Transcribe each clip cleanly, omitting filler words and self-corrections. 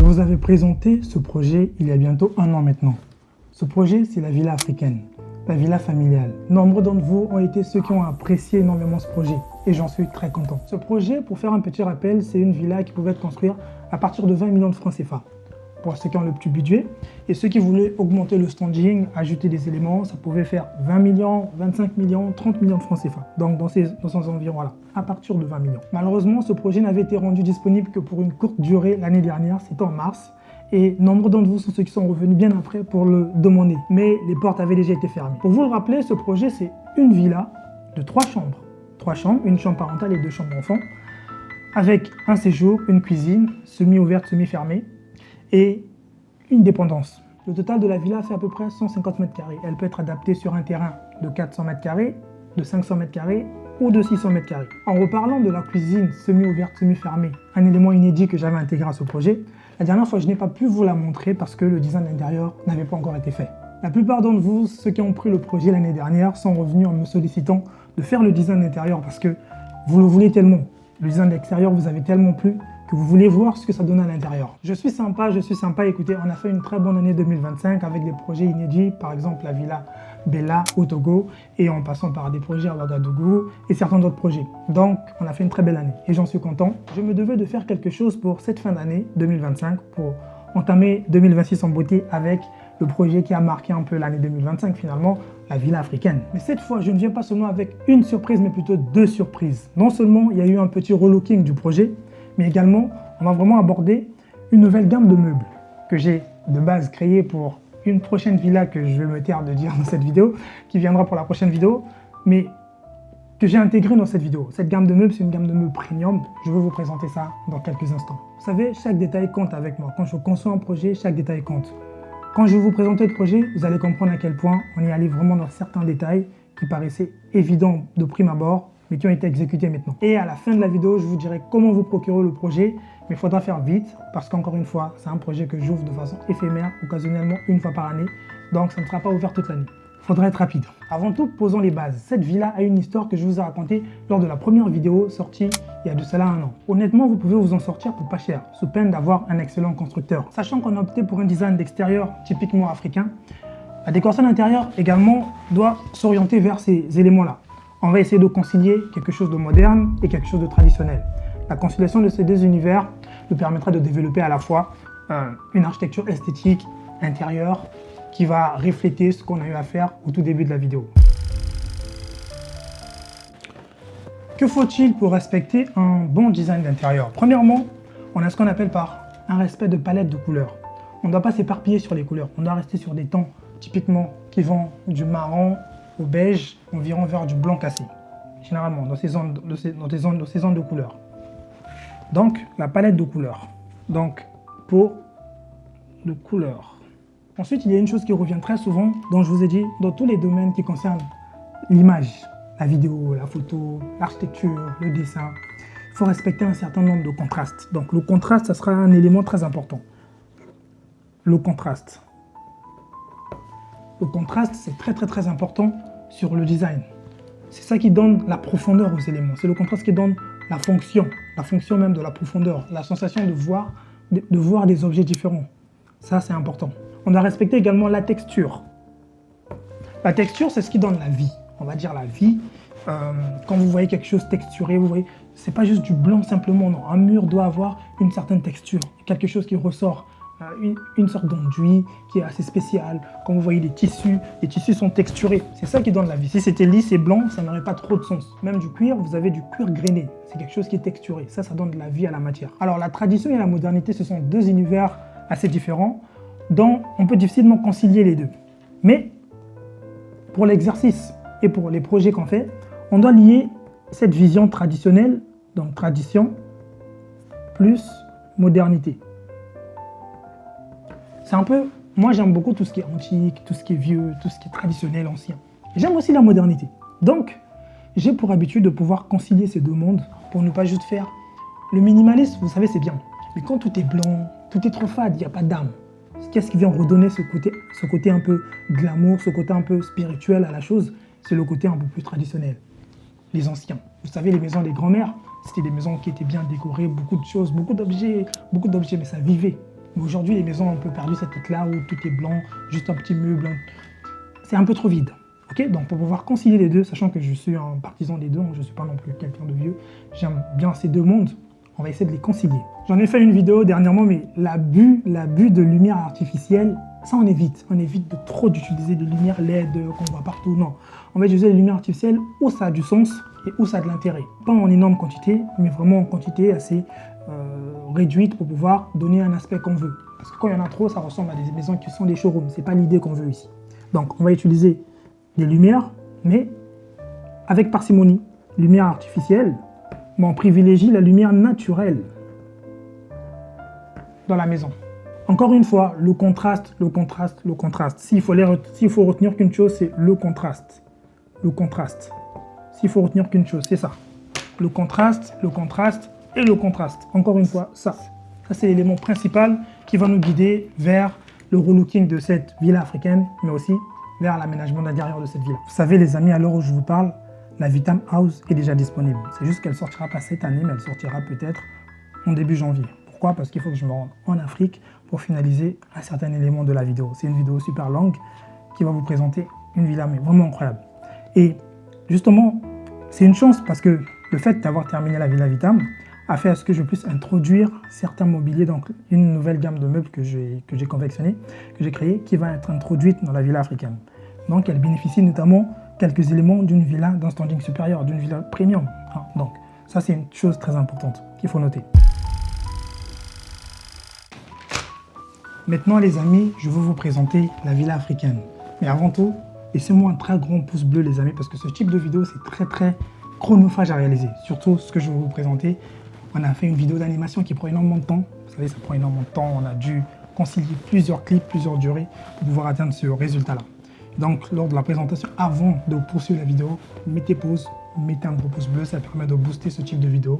vous avais présenté ce projet il y a bientôt 1 an maintenant. Ce projet, c'est la villa africaine, la villa familiale. Nombreux d'entre vous ont été ceux qui ont apprécié énormément ce projet et j'en suis très content. Ce projet, pour faire un petit rappel, c'est une villa qui pouvait être construite à partir de 20 millions de francs CFA. Pour ceux qui ont le petit budget et ceux qui voulaient augmenter le standing, ajouter des éléments, ça pouvait faire 20 millions, 25 millions, 30 millions de francs CFA. Donc dans ces environs-là, à partir de 20 millions. Malheureusement, ce projet n'avait été rendu disponible que pour une courte durée l'année dernière, c'était en mars. Et nombreux d'entre vous sont ceux qui sont revenus bien après pour le demander. Mais les portes avaient déjà été fermées. Pour vous le rappeler, ce projet, c'est une villa de 3 chambres. 3 chambres, une chambre parentale et 2 chambres enfants, avec un séjour, une cuisine, semi-ouverte, semi-fermée, et une dépendance. Le total de la villa fait à peu près 150 mètres carrés. Elle peut être adaptée sur un terrain de 400 mètres carrés, de 500 mètres carrés ou de 600 mètres carrés. En reparlant de la cuisine semi-ouverte, semi-fermée, un élément inédit que j'avais intégré à ce projet, la dernière fois je n'ai pas pu vous la montrer parce que le design intérieur n'avait pas encore été fait. La plupart d'entre vous, ceux qui ont pris le projet l'année dernière, sont revenus en me sollicitant de faire le design intérieur parce que vous le voulez tellement. Le design extérieur vous avait tellement plu que vous voulez voir ce que ça donne à l'intérieur. Je suis sympa. Écoutez, on a fait une très bonne année 2025 avec des projets inédits, par exemple la Villa Bella au Togo, et en passant par des projets à Ouagadougou et certains d'autres projets. Donc, on a fait une très belle année et j'en suis content. Je me devais de faire quelque chose pour cette fin d'année 2025 pour entamer 2026 en beauté avec le projet qui a marqué un peu l'année 2025 finalement, la villa africaine. Mais cette fois, je ne viens pas seulement avec une surprise, mais plutôt 2 surprises. Non seulement il y a eu un petit relooking du projet, mais également, on va vraiment aborder une nouvelle gamme de meubles que j'ai de base créée pour une prochaine villa que je vais me taire de dire dans cette vidéo, qui viendra pour la prochaine vidéo, mais que j'ai intégrée dans cette vidéo. Cette gamme de meubles, c'est une gamme de meubles premium. Je vais vous présenter ça dans quelques instants. Vous savez, chaque détail compte avec moi. Quand je conçois un projet, chaque détail compte. Quand je vais vous présenter le projet, vous allez comprendre à quel point on est allé vraiment dans certains détails qui paraissaient évidents de prime abord, mais qui ont été exécutés maintenant. Et à la fin de la vidéo, je vous dirai comment vous procurer le projet, mais il faudra faire vite, parce qu'encore une fois, c'est un projet que j'ouvre de façon éphémère, occasionnellement une fois par année, donc ça ne sera pas ouvert toute l'année. Il faudra être rapide. Avant tout, posons les bases. Cette villa a une histoire que je vous ai racontée lors de la première vidéo sortie il y a de cela 1 an. Honnêtement, vous pouvez vous en sortir pour pas cher, sous peine d'avoir un excellent constructeur. Sachant qu'on a opté pour un design d'extérieur typiquement africain, la décoration d'intérieur également doit s'orienter vers ces éléments-là. On va essayer de concilier quelque chose de moderne et quelque chose de traditionnel. La conciliation de ces 2 univers nous permettra de développer à la fois une architecture esthétique intérieure qui va refléter ce qu'on a eu à faire au tout début de la vidéo. Que faut-il pour respecter un bon design d'intérieur? Premièrement, on a ce qu'on appelle par un respect de palette de couleurs. On ne doit pas s'éparpiller sur les couleurs, on doit rester sur des tons typiquement qui vont du marron au beige, environ vers du blanc cassé, généralement dans ces zones de couleurs. Donc, la palette de couleurs. Donc, pour de couleurs. Ensuite, il y a une chose qui revient très souvent, dont je vous ai dit, dans tous les domaines qui concernent l'image, la vidéo, la photo, l'architecture, le dessin. Il faut respecter un certain nombre de contrastes. Donc, le contraste, ça sera un élément très important. Le contraste. Le contraste, c'est très important sur le design. C'est ça qui donne la profondeur aux éléments. C'est le contraste qui donne la fonction même de la profondeur, la sensation de voir des objets différents. Ça, c'est important. On doit respecter également la texture. La texture, c'est ce qui donne la vie. On va dire la vie. Quand vous voyez quelque chose texturé, vous voyez, c'est pas juste du blanc simplement, non. Un mur doit avoir une certaine texture, quelque chose qui ressort. Une sorte d'enduit qui est assez spécial. Quand vous voyez les tissus sont texturés. C'est ça qui donne la vie. Si c'était lisse et blanc, ça n'aurait pas trop de sens. Même du cuir, vous avez du cuir grainé. C'est quelque chose qui est texturé. Ça donne de la vie à la matière. Alors la tradition et la modernité, ce sont 2 univers assez différents dont on peut difficilement concilier les 2. Mais pour l'exercice et pour les projets qu'on fait, on doit lier cette vision traditionnelle, donc tradition, plus modernité. C'est un peu, moi j'aime beaucoup tout ce qui est antique, tout ce qui est vieux, tout ce qui est traditionnel, ancien. J'aime aussi la modernité. Donc, j'ai pour habitude de pouvoir concilier ces 2 mondes pour ne pas juste faire le minimalisme, vous savez, c'est bien. Mais quand tout est blanc, tout est trop fade, il n'y a pas d'âme. Qu'est-ce qui vient redonner ce côté un peu glamour, ce côté un peu spirituel à la chose? C'est le côté un peu plus traditionnel. Les anciens. Vous savez, les maisons des grands-mères, c'était des maisons qui étaient bien décorées, beaucoup de choses, beaucoup d'objets, mais ça vivait. Mais aujourd'hui, les maisons ont un peu perdu cette tête-là où tout est blanc, juste un petit meuble. C'est un peu trop vide. Okay, donc pour pouvoir concilier les deux, sachant que je suis un partisan des deux, je ne suis pas non plus quelqu'un de vieux, j'aime bien ces deux mondes, on va essayer de les concilier. J'en ai fait une vidéo dernièrement, mais l'abus de lumière artificielle, ça on évite. On évite de trop d'utiliser des lumières LED qu'on voit partout. Non, on va utiliser les lumières artificielles où ça a du sens et où ça a de l'intérêt. Pas en énorme quantité, mais vraiment en quantité assez réduite pour pouvoir donner un aspect qu'on veut. Parce que quand il y en a trop, ça ressemble à des maisons qui sont des showrooms. C'est pas l'idée qu'on veut ici. Donc on va utiliser des lumières, mais avec parcimonie. Lumière artificielle, mais on privilégie la lumière naturelle dans la maison. Encore une fois, le contraste, le contraste, le contraste. S'il faut retenir qu'une chose, c'est le contraste. Le contraste. S'il faut retenir qu'une chose, c'est ça. Le contraste et le contraste. Encore une fois, ça. Ça, c'est l'élément principal qui va nous guider vers le relooking de cette villa africaine, mais aussi vers l'aménagement d'intérieur de cette villa. Vous savez, les amis, à l'heure où je vous parle, la Vitam House est déjà disponible. C'est juste qu'elle ne sortira pas cette année, mais elle sortira peut-être en début janvier. Pourquoi? Parce qu'il faut que je me rende en Afrique pour finaliser un certain élément de la vidéo. C'est une vidéo super longue qui va vous présenter une villa mais vraiment incroyable. Et justement, c'est une chance parce que le fait d'avoir terminé la villa Vitam a fait à ce que je puisse introduire certains mobiliers, donc une nouvelle gamme de meubles que j'ai confectionnée, que j'ai créée, qui va être introduite dans la villa africaine. Donc elle bénéficie notamment quelques éléments d'une villa d'un standing supérieur, d'une villa premium. Donc ça c'est une chose très importante qu'il faut noter. Maintenant les amis, je vais vous présenter la villa africaine. Mais avant tout, laissez-moi un très grand pouce bleu les amis, parce que ce type de vidéo c'est très chronophage à réaliser. Surtout ce que je vais vous présenter. On a fait une vidéo d'animation qui prend énormément de temps. Vous savez, ça prend énormément de temps. On a dû concilier plusieurs clips, plusieurs durées pour pouvoir atteindre ce résultat-là. Donc, lors de la présentation, avant de poursuivre la vidéo, mettez pause, mettez un gros pouce bleu. Ça permet de booster ce type de vidéo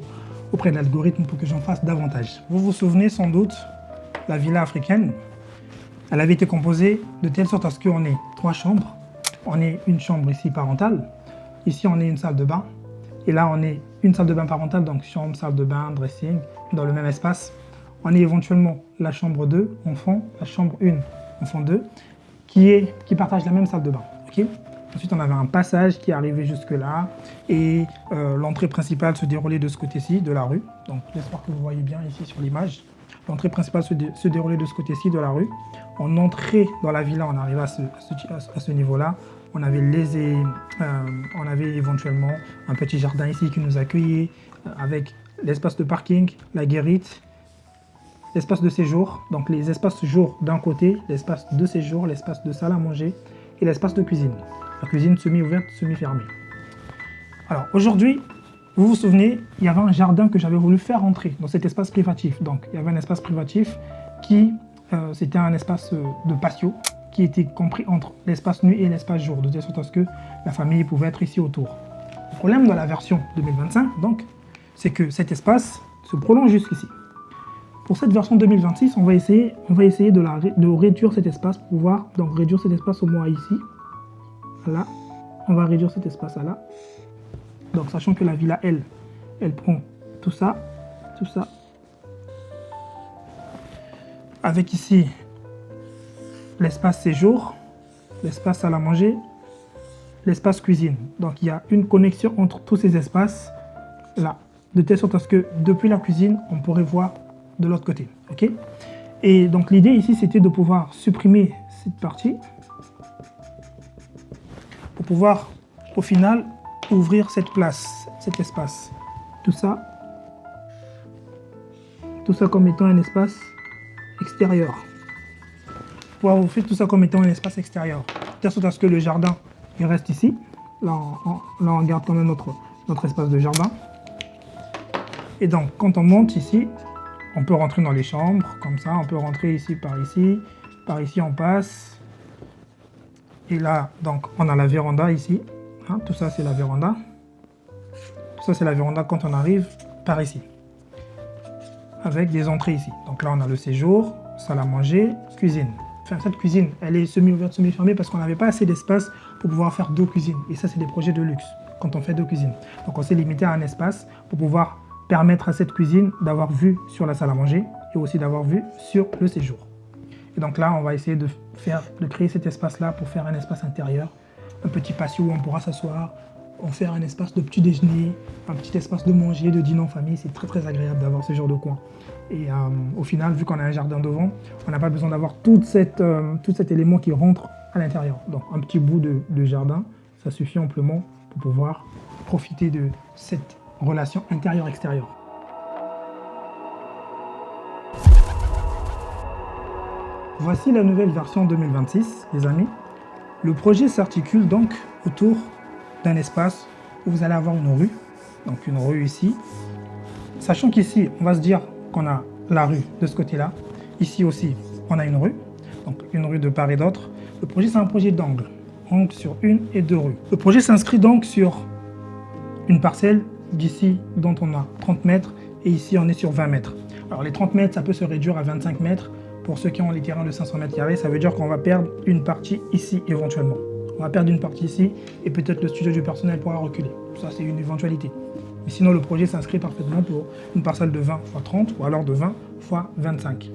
auprès de l'algorithme pour que j'en fasse davantage. Vous vous souvenez sans doute, la villa africaine, elle avait été composée de telle sorte à ce qu'on ait 3 chambres. On ait une chambre ici parentale. Ici, on ait une salle de bain. Et là, on est une salle de bain parentale, donc chambre, salle de bain, dressing, dans le même espace. On est éventuellement la chambre 2, enfant, la chambre 1, enfant 2, qui partagent la même salle de bain. Okay. Ensuite, on avait un passage qui arrivait jusque-là et l'entrée principale se déroulait de ce côté-ci, de la rue. Donc, j'espère que vous voyez bien ici sur l'image. L'entrée principale se déroulait de ce côté-ci, de la rue. On entrait dans la villa, on arrivait à ce niveau-là. On avait éventuellement un petit jardin ici qui nous accueillait avec l'espace de parking, la guérite, l'espace de séjour. Donc les espaces de séjour d'un côté, l'espace de séjour, l'espace de salle à manger et l'espace de cuisine. La cuisine semi-ouverte, semi-fermée. Alors aujourd'hui, vous vous souvenez, il y avait un jardin que j'avais voulu faire entrer dans cet espace privatif. Donc il y avait un espace privatif qui, c'était un espace de patio, qui était compris entre l'espace nuit et l'espace jour, de telle sorte à ce que la famille pouvait être ici autour. Le problème de la version 2025, donc, c'est que cet espace se prolonge jusqu'ici. Pour cette version 2026, on va essayer de réduire cet espace pour pouvoir donc réduire cet espace au moins ici, là. On va réduire cet espace à là. Donc, sachant que la villa, elle prend tout ça, avec ici l'espace séjour, l'espace salle à manger, l'espace cuisine. Donc il y a une connexion entre tous ces espaces là, de telle sorte à ce que depuis la cuisine, on pourrait voir de l'autre côté. Okay. Et donc l'idée ici, c'était de pouvoir supprimer cette partie pour pouvoir au final ouvrir cette place, cet espace. Tout ça comme étant un espace extérieur. Pouvoir vous faire tout ça comme étant un espace extérieur. De telle sorte à ce que le jardin il reste ici. Là, on garde quand même notre espace de jardin. Et donc, quand on monte ici, on peut rentrer dans les chambres, comme ça. On peut rentrer ici. Par ici, on passe. Et là, donc, on a la véranda ici. Hein, tout ça, c'est la véranda. Tout ça, c'est la véranda quand on arrive par ici. Avec des entrées ici. Donc là, on a le séjour, salle à manger, cuisine. Enfin, cette cuisine, elle est semi-ouverte, semi-fermée parce qu'on n'avait pas assez d'espace pour pouvoir faire 2 cuisines. Et ça, c'est des projets de luxe quand on fait 2 cuisines. Donc, on s'est limité à un espace pour pouvoir permettre à cette cuisine d'avoir vue sur la salle à manger et aussi d'avoir vue sur le séjour. Et donc là, on va essayer de créer cet espace-là pour faire un espace intérieur, un petit patio où on pourra s'asseoir, en faire un espace de petit déjeuner, un petit espace de manger, de dîner en famille. C'est très très agréable d'avoir ce genre de coin. Et au final, vu qu'on a un jardin devant, on n'a pas besoin d'avoir tout cet élément qui rentre à l'intérieur. Donc un petit bout de jardin, ça suffit amplement pour pouvoir profiter de cette relation intérieur-extérieur. Voici la nouvelle version 2026, les amis. Le projet s'articule donc autour d'un espace où vous allez avoir une rue, donc une rue ici. Sachant qu'ici, on va se dire qu'on a la rue de ce côté-là. Ici aussi, on a une rue, donc une rue de part et d'autre. Le projet, c'est un projet d'angle, angle sur une et deux rues. Le projet s'inscrit donc sur une parcelle d'ici dont on a 30 mètres et ici, on est sur 20 mètres. Alors les 30 mètres, ça peut se réduire à 25 mètres. Pour ceux qui ont les terrains de 500 mètres carrés, ça veut dire qu'on va perdre une partie ici éventuellement. On va perdre une partie ici et peut-être le studio du personnel pourra reculer. Ça, c'est une éventualité. Mais sinon, le projet s'inscrit parfaitement pour une parcelle de 20 x 30 ou alors de 20 x 25.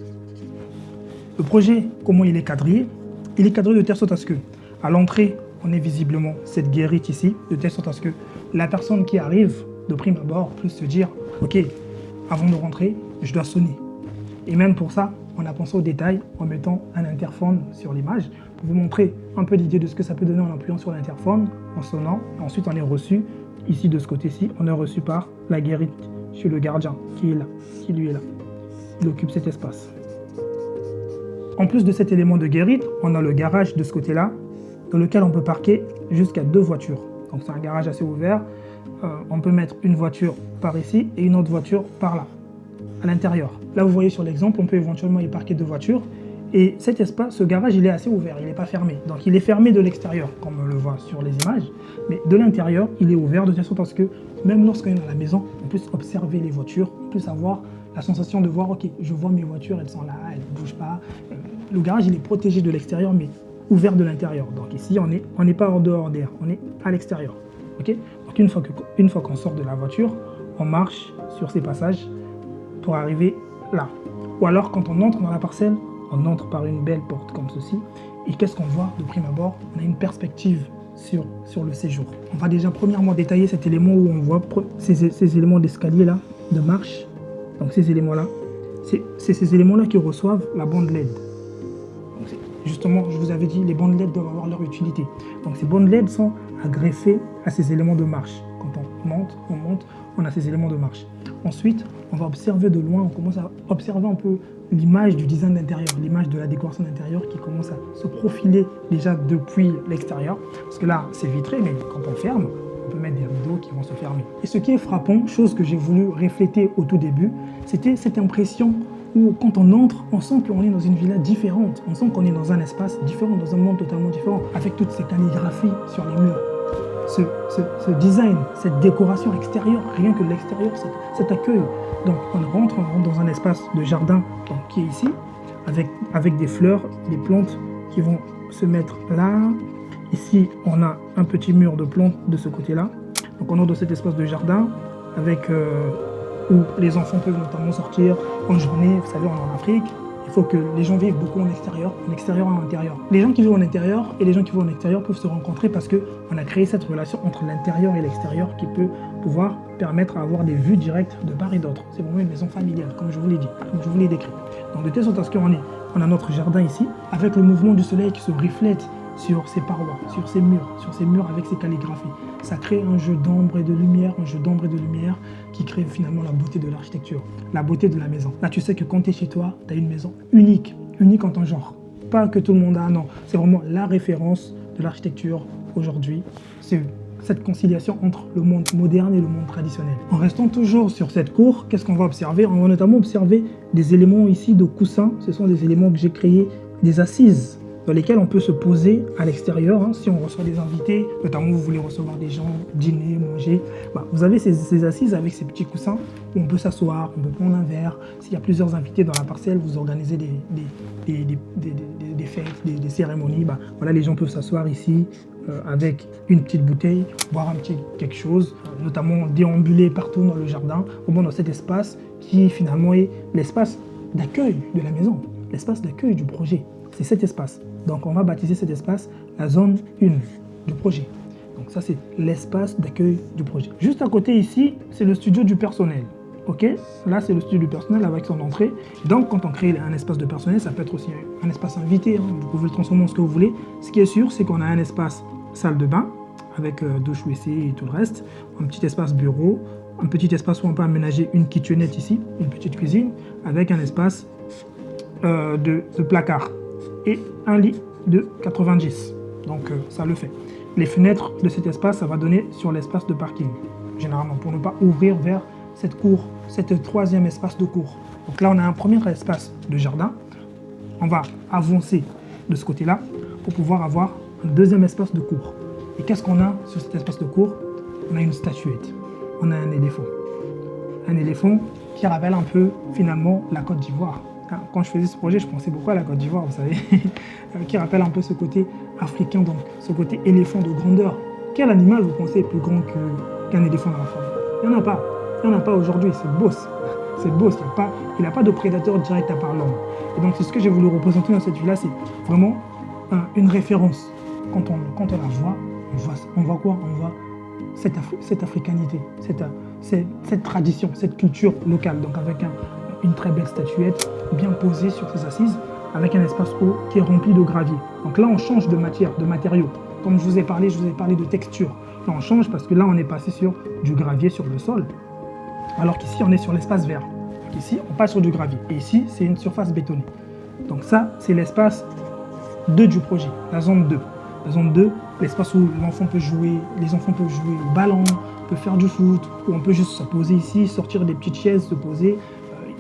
Le projet, comment il est quadrillé? Il est quadrillé de telle sorte à ce que, à l'entrée, on ait visiblement cette guérite ici, de telle sorte à ce que la personne qui arrive de prime abord puisse se dire « Ok, avant de rentrer, je dois sonner ». Et même pour ça, on a pensé au détail en mettant un interphone sur l'image pour vous montrer un peu l'idée de ce que ça peut donner en appuyant sur l'interphone, en sonnant. Et ensuite, on est reçu, ici de ce côté-ci, on est reçu par la guérite chez le gardien qui est là, qui lui est là. Il occupe cet espace. En plus de cet élément de guérite, on a le garage de ce côté-là, dans lequel on peut parquer jusqu'à 2 voitures. Donc c'est un garage assez ouvert. On peut mettre une voiture par ici et une autre voiture par là, à l'intérieur. Là, vous voyez sur l'exemple, on peut éventuellement y parquer 2 voitures. Et cet espace, ce garage, il est assez ouvert, il n'est pas fermé. Donc il est fermé de l'extérieur, comme on le voit sur les images. Mais de l'intérieur, il est ouvert de telle sorte à ce que, même lorsqu'on est dans la maison, on puisse observer les voitures, on puisse avoir la sensation de voir, ok, je vois mes voitures, elles sont là, elles ne bougent pas. Le garage, il est protégé de l'extérieur, mais ouvert de l'intérieur. Donc ici, on n'est pas en dehors d'air, on est à l'extérieur. Okay. Donc une fois qu'on sort de la voiture, on marche sur ces passages pour arriver là. Ou alors, quand on entre dans la parcelle, on entre par une belle porte comme ceci. Et qu'est-ce qu'on voit de prime abord? On a une perspective sur le séjour. On va déjà premièrement détailler cet élément où on voit ces éléments d'escalier là, de marche. Donc ces éléments-là, c'est ces éléments-là qui reçoivent la bande LED. Donc justement, je vous avais dit, les bandes LED doivent avoir leur utilité. Donc ces bandes LED sont à greffer à ces éléments de marche. Quand on monte, on a ces éléments de marche. Ensuite, on va observer de loin, on commence à observer un peu l'image du design d'intérieur, l'image de la décoration d'intérieur qui commence à se profiler déjà depuis l'extérieur. Parce que là, c'est vitré, mais quand on ferme, on peut mettre des rideaux qui vont se fermer. Et ce qui est frappant, chose que j'ai voulu refléter au tout début, c'était cette impression où quand on entre, on sent qu'on est dans une villa différente. On sent qu'on est dans un espace différent, dans un monde totalement différent, avec toutes ces calligraphies sur les murs. Ce design, cette décoration extérieure, rien que l'extérieur, cet accueil. Donc on rentre dans un espace de jardin qui est ici, avec des fleurs, des plantes qui vont se mettre là. Ici, on a un petit mur de plantes de ce côté-là. Donc on est dans cet espace de jardin avec où les enfants peuvent notamment sortir en journée. Vous savez, on est en Afrique. Il faut que les gens vivent beaucoup en extérieur et en intérieur. Les gens qui vivent en intérieur et les gens qui vivent en extérieur peuvent se rencontrer parce qu'on a créé cette relation entre l'intérieur et l'extérieur qui peut pouvoir permettre d'avoir des vues directes de part et d'autre. C'est vraiment une maison familiale, comme je vous l'ai dit, comme je vous l'ai décrit. Donc de telle sorte à ce qu'on a notre jardin ici, avec le mouvement du soleil qui se reflète sur ces parois, sur ces murs avec ces calligraphies. Ça crée un jeu d'ombre et de lumière, qui crée finalement la beauté de l'architecture, la beauté de la maison. Là, tu sais que quand tu es chez toi, tu as une maison unique en ton genre. Pas que tout le monde a, non. C'est vraiment la référence de l'architecture aujourd'hui. C'est cette conciliation entre le monde moderne et le monde traditionnel. En restant toujours sur cette cour, qu'est-ce qu'on va observer? On va notamment observer des éléments ici de coussins. Ce sont des éléments que j'ai créés, des assises dans lesquelles on peut se poser à l'extérieur, si on reçoit des invités, notamment vous voulez recevoir des gens, dîner, manger. Vous avez ces assises avec ces petits coussins où on peut s'asseoir, on peut prendre un verre. S'il y a plusieurs invités dans la parcelle, vous organisez des fêtes, des cérémonies. Voilà, les gens peuvent s'asseoir ici avec une petite bouteille, boire un petit quelque chose, notamment déambuler partout dans le jardin, au moins dans cet espace qui finalement est l'espace d'accueil de la maison, l'espace d'accueil du projet. C'est cet espace. Donc on va baptiser cet espace la zone 1 du projet. Donc ça c'est l'espace d'accueil du projet. Juste à côté ici, c'est le studio du personnel. Ok, là c'est le studio du personnel avec son entrée. Donc quand on crée un espace de personnel, ça peut être aussi un espace invité, hein. Vous pouvez le transformer en ce que vous voulez. Ce qui est sûr, c'est qu'on a un espace salle de bain avec douche, WC et tout le reste, un petit espace bureau, un petit espace où on peut aménager une kitchenette ici, une petite cuisine, avec un espace de placard et un lit de 90. Donc ça le fait. Les fenêtres de cet espace, ça va donner sur l'espace de parking, généralement, pour ne pas ouvrir vers cette cour, cette troisième espace de cour. Donc là, on a un premier espace de jardin. On va avancer de ce côté-là pour pouvoir avoir un deuxième espace de cour. Et qu'est-ce qu'on a sur cet espace de cour? On a une statuette, on a un éléphant. Un éléphant qui rappelle un peu, finalement, la Côte d'Ivoire. Quand je faisais ce projet, je pensais beaucoup à la Côte d'Ivoire, vous savez, qui rappelle un peu ce côté africain, donc ce côté éléphant de grandeur. Quel animal, vous pensez, est plus grand qu'un éléphant dans la forêt? Il n'y en a pas. Il n'y en a pas aujourd'hui, c'est beau. C'est beau, il n'a pas de prédateur direct à part l'homme. Et donc c'est ce que j'ai voulu représenter dans cette vue-là, c'est vraiment une référence. Quand on la voit, on voit quoi? On voit cette africanité, cette tradition, cette culture locale. Donc avec une très belle statuette bien posée sur ses assises, avec un espace haut qui est rempli de gravier. Donc là, on change de matière, de matériaux. Comme je vous ai parlé de texture. Là, on change parce que là, on est passé sur du gravier sur le sol. Alors qu'ici, on est sur l'espace vert. Donc ici, on passe sur du gravier. Et ici, c'est une surface bétonnée. Donc ça, c'est l'espace 2 du projet, la zone 2. La zone 2, l'espace où l'enfant peut jouer, les enfants peuvent jouer au ballon, peuvent faire du foot, où on peut juste se poser ici, sortir des petites chaises, se poser,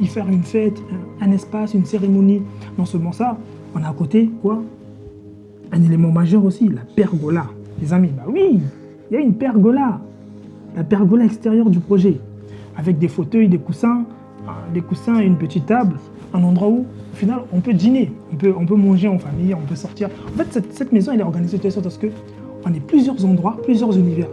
y faire une fête, un espace, une cérémonie. Non seulement ça, on a à côté, quoi? Un élément majeur aussi, la pergola. Les amis, bah oui, il y a une pergola. La pergola extérieure du projet. Avec des fauteuils, des coussins et une petite table, un endroit où, au final, on peut dîner, on peut manger en famille, on peut sortir. En fait, cette maison, elle est organisée de telle sorte parce qu'on est plusieurs endroits, plusieurs univers.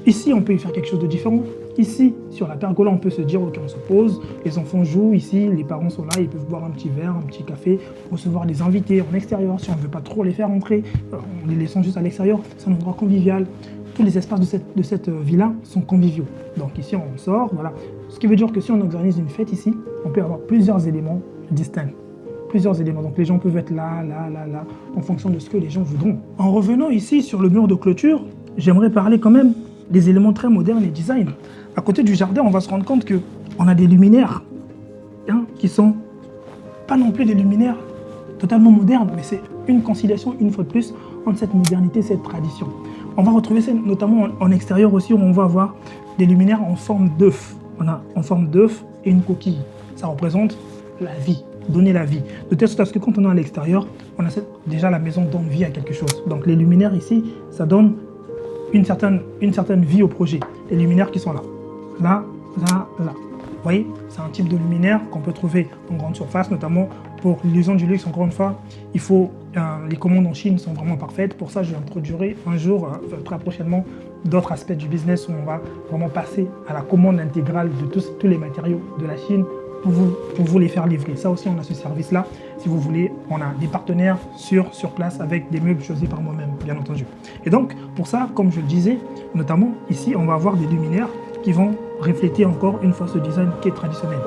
Ici, on peut y faire quelque chose de différent. Ici, sur la pergola, on peut se dire, ok, on se pose, les enfants jouent ici, les parents sont là, ils peuvent boire un petit verre, un petit café, recevoir des invités en extérieur. Si on ne veut pas trop les faire entrer, on les laisse juste à l'extérieur, c'est un endroit convivial. Tous les espaces de cette villa sont conviviaux. Donc ici, on sort, voilà. Ce qui veut dire que si on organise une fête ici, on peut avoir plusieurs éléments distincts. Plusieurs éléments. Donc les gens peuvent être là, en fonction de ce que les gens voudront. En revenant ici sur le mur de clôture, j'aimerais parler quand même des éléments très modernes et design. À côté du jardin, on va se rendre compte qu'on a des luminaires qui sont pas non plus des luminaires totalement modernes, mais c'est une conciliation, une fois de plus, entre cette modernité et cette tradition. On va retrouver ça notamment en extérieur aussi, où on va avoir des luminaires en forme d'œuf. On a en forme d'œuf et une coquille. Ça représente la vie, donner la vie. De telle sorte que quand on est à l'extérieur, on a déjà la maison donne vie à quelque chose. Donc les luminaires ici, ça donne une certaine vie au projet. Les luminaires qui sont là. Là, là, là. Vous voyez, c'est un type de luminaire qu'on peut trouver en grande surface, notamment pour l'illusion du luxe. Encore une fois, il faut les commandes en Chine sont vraiment parfaites. Pour ça, je introduirai un jour, très prochainement, d'autres aspects du business où on va vraiment passer à la commande intégrale de tous les matériaux de la Chine pour vous les faire livrer. Ça aussi, on a ce service-là. Si vous voulez, on a des partenaires sur place avec des meubles choisis par moi-même, bien entendu. Et donc, pour ça, comme je le disais, notamment ici, on va avoir des luminaires qui vont refléter encore une fois ce design qui est traditionnel.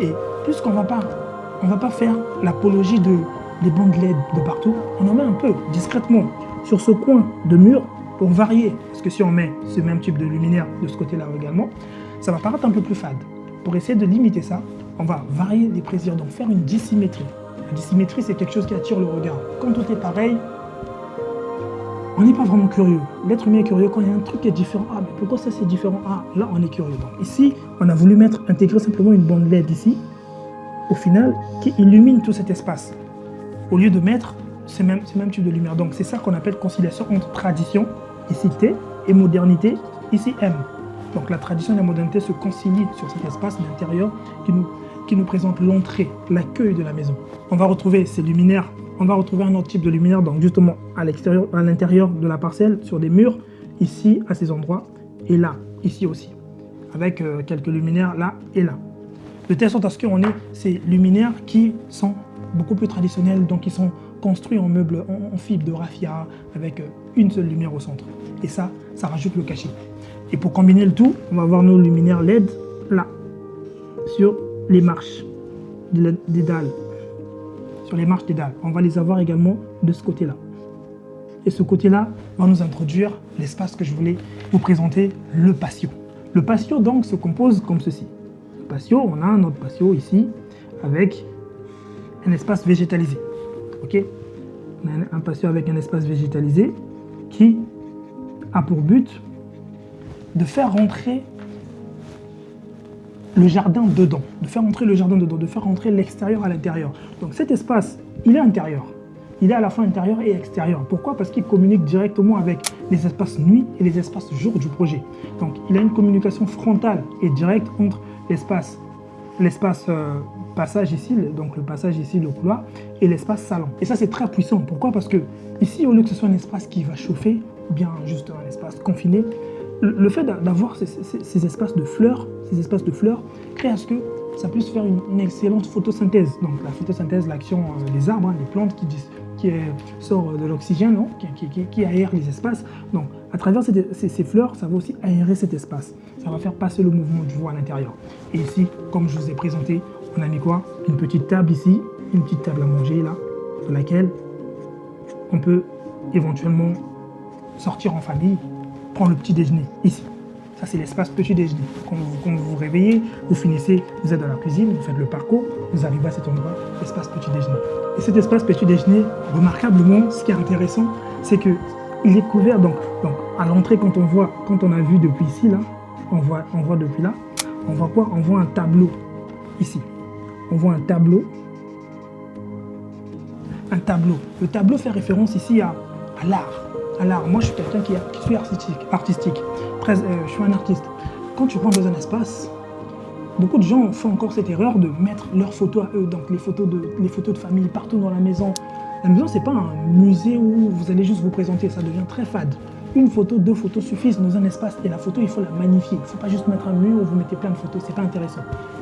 Et puisqu'on ne va pas faire l'apologie des bandes LED de partout, on en met un peu discrètement sur ce coin de mur pour varier. Parce que si on met ce même type de luminaire de ce côté-là également, ça va paraître un peu plus fade. Pour essayer de limiter ça, on va varier les plaisirs, donc faire une dissymétrie. La dissymétrie, c'est quelque chose qui attire le regard. Quand tout est pareil, on n'est pas vraiment curieux. L'être humain est curieux quand il y a un truc qui est différent. Ah, mais pourquoi ça c'est différent? Ah, là on est curieux. Donc ici, on a voulu intégrer simplement une bande LED ici, au final, qui illumine tout cet espace. Au lieu de mettre ce même type de lumière. Donc c'est ça qu'on appelle conciliation entre tradition, ici T, et modernité, ici M. Donc la tradition et la modernité se concilient sur cet espace d'intérieur qui nous présente l'entrée, l'accueil de la maison. On va retrouver ces luminaires. On va retrouver un autre type de luminaire, donc justement à l'intérieur de la parcelle, sur des murs, ici, à ces endroits, et là, ici aussi, avec quelques luminaires là et là. de telle sorte à ce qu'on ait ces luminaires qui sont beaucoup plus traditionnels, donc ils sont construits en meubles en fibre de raffia avec une seule lumière au centre. Et ça rajoute le cachet. Et pour combiner le tout, on va avoir nos luminaires LED là, sur les marches des dalles. Sur les marches des dalles. On va les avoir également de ce côté-là. Et ce côté-là va nous introduire l'espace que je voulais vous présenter, le patio. Le patio donc se compose comme ceci. Le patio, on a notre patio ici avec un espace végétalisé. Ok, on a un patio avec un espace végétalisé qui a pour but de faire rentrer le jardin dedans, de faire rentrer l'extérieur à l'intérieur. Donc cet espace, il est intérieur. Il est à la fois intérieur et extérieur. Pourquoi? Parce qu'il communique directement avec les espaces nuit et les espaces jour du projet. Donc il a une communication frontale et directe entre l'espace passage ici, donc le passage ici, le couloir, et l'espace salon. Et ça, c'est très puissant. Pourquoi? Parce que ici, au lieu que ce soit un espace qui va chauffer, ou bien juste un espace confiné, le fait d'avoir ces espaces de fleurs, crée à ce que ça puisse faire une excellente photosynthèse. Donc la photosynthèse, l'action des arbres, des plantes qui sort de l'oxygène, qui aère les espaces. Donc à travers ces fleurs, ça va aussi aérer cet espace. Ça va faire passer le mouvement du vent à l'intérieur. Et ici, comme je vous ai présenté, on a mis quoi? Une petite table ici, une petite table à manger là, sur laquelle on peut éventuellement sortir en famille, prendre le petit déjeuner ici. Ça, c'est l'espace petit déjeuner. Quand vous vous réveillez, vous finissez, vous êtes dans la cuisine, vous faites le parcours, vous arrivez à cet endroit, espace petit déjeuner. Et cet espace petit déjeuner, remarquablement, ce qui est intéressant, c'est qu'il est couvert. Donc à l'entrée, quand on a vu depuis ici, là, on voit depuis là, on voit quoi? On voit un tableau ici. On voit un tableau. Un tableau. Le tableau fait référence ici à l'art. Moi, je suis quelqu'un qui suis artistique. Je suis un artiste. Quand tu rentres dans un espace, beaucoup de gens font encore cette erreur de mettre leurs photos à eux, donc les photos de famille partout dans la maison. La maison, c'est pas un musée où vous allez juste vous présenter, ça devient très fade. Une photo, 2 photos suffisent dans un espace et la photo, il faut la magnifier. Il ne faut pas juste mettre un mur où vous mettez plein de photos, c'est pas intéressant.